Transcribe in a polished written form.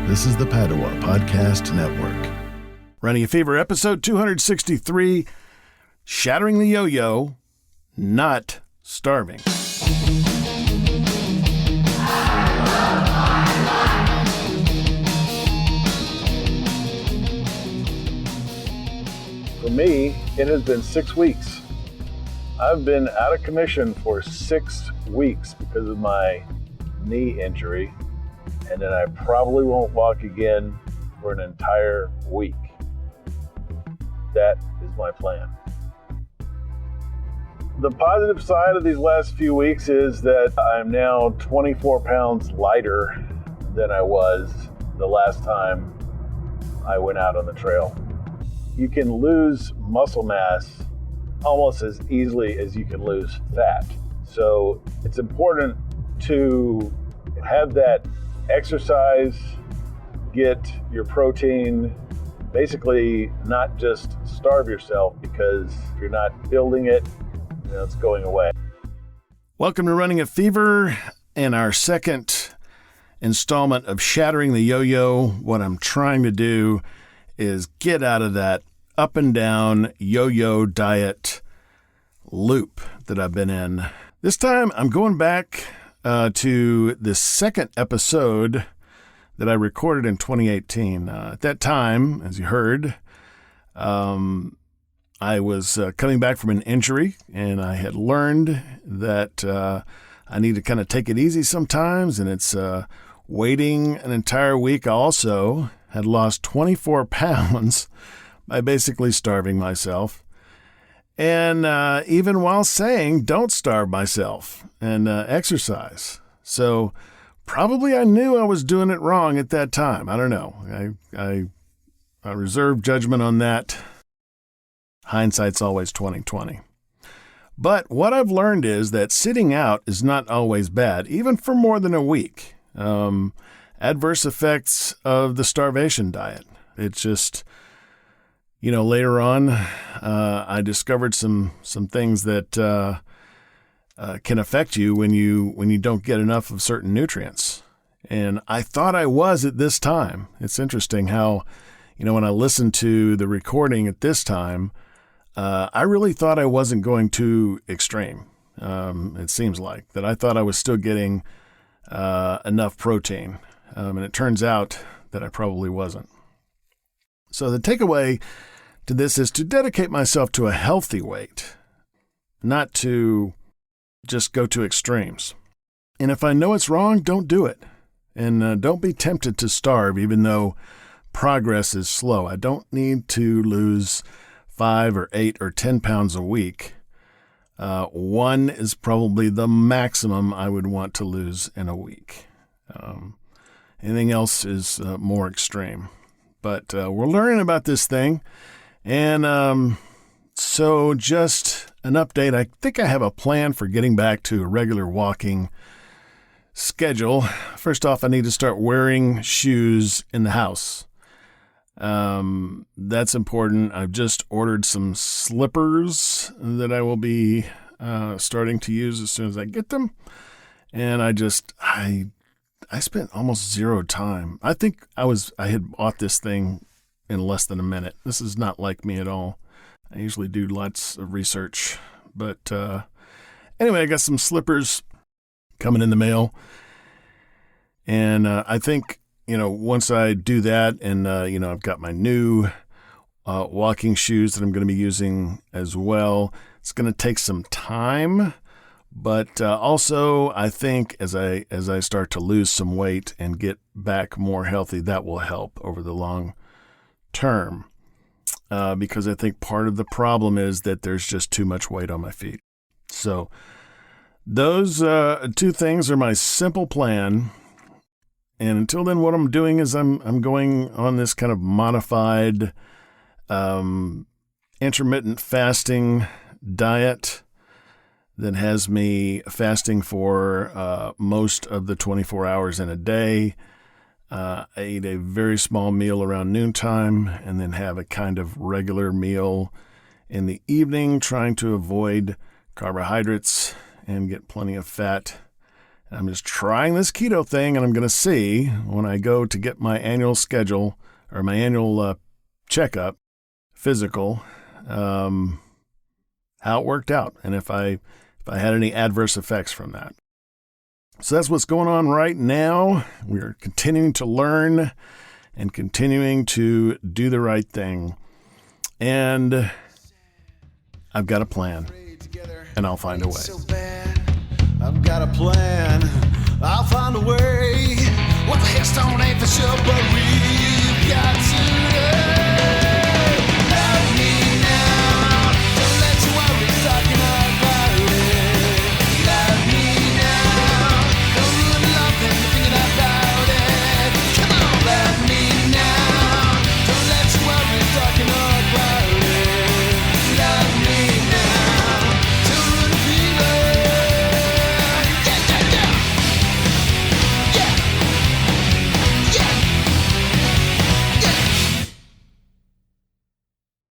This is the Padua Podcast Network. Running a Fever, episode 263, Shattering the Yo-yo, Not Starving. For me, it has been 6 weeks. I've been out of commission for 6 weeks because of my knee injury, and then I probably won't walk again for an entire week. That is my plan. The positive side of these last few weeks is that I'm now 24 pounds lighter than I was the last time I went out on the trail. You can lose muscle mass almost as easily as you can lose fat. So it's important to have that exercise, get your protein, basically not just starve yourself, because if you're not building it, it's going away. Welcome to Running a Fever and our second installment of Shattering the Yo-yo. What I'm trying to do is get out of that up and down yo-yo diet loop that I've been in. This time I'm going back to the second episode that I recorded in 2018. At that time, as you heard, I was coming back from an injury, and I had learned that I need to kind of take it easy sometimes, and it's waiting an entire week. I also had lost 24 pounds by basically starving myself. And even while saying, don't starve myself and exercise. So probably I knew I was doing it wrong at that time. I don't know. I reserve judgment on that. Hindsight's always 20/20. But what I've learned is that sitting out is not always bad, even for more than a week. Adverse effects of the starvation diet. It's just, later on, I discovered some things that can affect you when you don't get enough of certain nutrients. And I thought I was at this time. It's interesting how, when I listened to the recording at this time, I really thought I wasn't going too extreme. It seems like that I thought I was still getting enough protein. And it turns out that I probably wasn't. So the takeaway to this is to dedicate myself to a healthy weight, not to just go to extremes. And if I know it's wrong, don't do it. And don't be tempted to starve, even though progress is slow. I don't need to lose 5 or 8 or 10 pounds a week. 1 is probably the maximum I would want to lose in a week. Anything else is more extreme. But we're learning about this thing. And so just an update. I think I have a plan for getting back to a regular walking schedule. First off, I need to start wearing shoes in the house. That's important. I've just ordered some slippers that I will be starting to use as soon as I get them. And I spent almost zero time. I think I had bought this thing in less than a minute. This is not like me at all. I usually do lots of research. But anyway, I got some slippers coming in the mail. And I think, once I do that and, I've got my new walking shoes that I'm going to be using as well, it's going to take some time. But also, I think as I start to lose some weight and get back more healthy, that will help over the long term. Because I think part of the problem is that there's just too much weight on my feet. So those 2 things are my simple plan. And until then, what I'm doing is I'm going on this kind of modified intermittent fasting diet that has me fasting for most of the 24 hours in a day. I eat a very small meal around noontime and then have a kind of regular meal in the evening, trying to avoid carbohydrates and get plenty of fat And I'm just trying this keto thing, and I'm going to see when I go to get my annual schedule or my annual checkup, physical, how it worked out, and if I had any adverse effects from that. So that's what's going on right now. We are continuing to learn and continuing to do the right thing. And I've got a plan, and I'll find a way. I've got a plan, I'll find a way. What the hell, stone ain't for sure, but we've got to